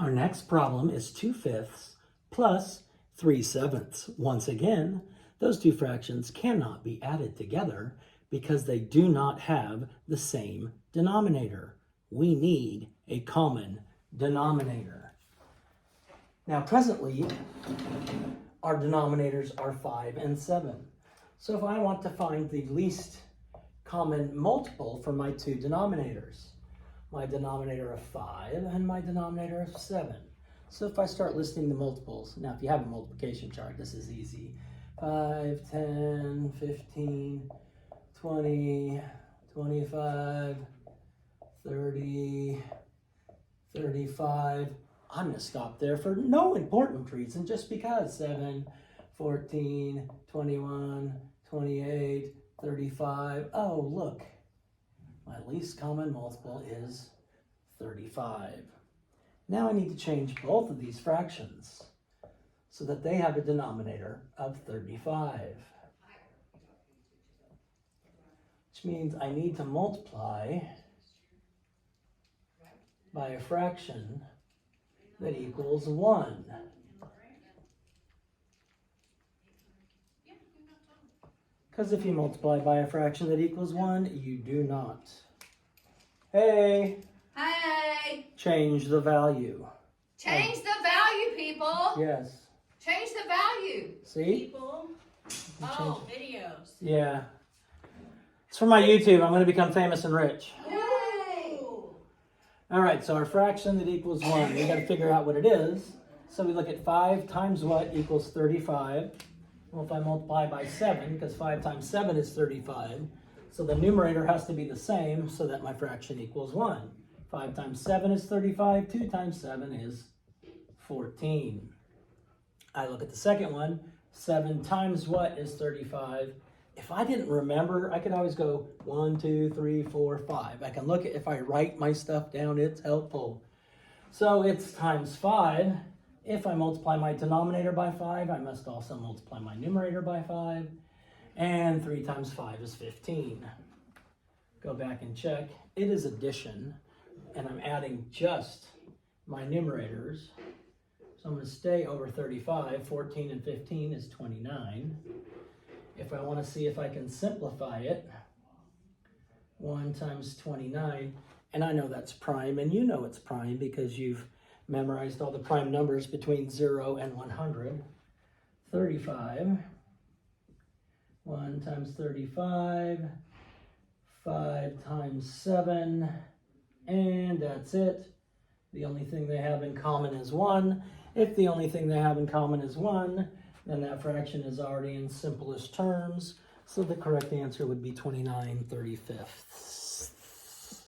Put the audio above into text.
Our next problem is 2/5 plus 3/7. Once again, those two fractions cannot be added together because they do not have the same denominator. We need a common denominator. Now, presently, our denominators are 5 and 7. So if I want to find the least common multiple for my two denominators, my denominator of 5 and my denominator of 7. So if I start listing the multiples, now if you have a multiplication chart, this is easy. 5, 10, 15, 20, 25, 30, 35. I'm going to stop there for no important reason, just because 7, 14, 21, 28, 35. Oh, look. My least common multiple is 35. Now I need to change both of these fractions so that they have a denominator of 35. Which means I need to multiply by a fraction that equals 1. Because if you multiply by a fraction that equals 1, you do not. Hey! Hey! Change the value. Change the value, people! Yes. Change the value. See? People. You Oh, change videos. Yeah. It's for my YouTube. I'm going to become famous and rich. Yay! All right, so our fraction that equals 1, we got to figure out what it is. So we look at 5 times what equals 35. Well, if I multiply by 7, because 5 times 7 is 35, so the numerator has to be the same so that my fraction equals 1. 5 times 7 is 35, 2 times 7 is 14. I look at the second one, 7 times what is 35? If I didn't remember, I could always go 1, 2, 3, 4, 5. I can look at, if I write my stuff down, it's helpful. So it's times 5. If I multiply my denominator by 5, I must also multiply my numerator by 5. And 3 times 5 is 15. Go back and check. It is addition, and I'm adding just my numerators. So I'm going to stay over 35. 14 and 15 is 29. If I want to see if I can simplify it, 1 times 29, and I know that's prime, and you know it's prime because you've memorized all the prime numbers between 0 and 100. 35. 1 times 35. 5 times 7. And that's it. The only thing they have in common is 1. If the only thing they have in common is 1, then that fraction is already in simplest terms. So the correct answer would be 29/35.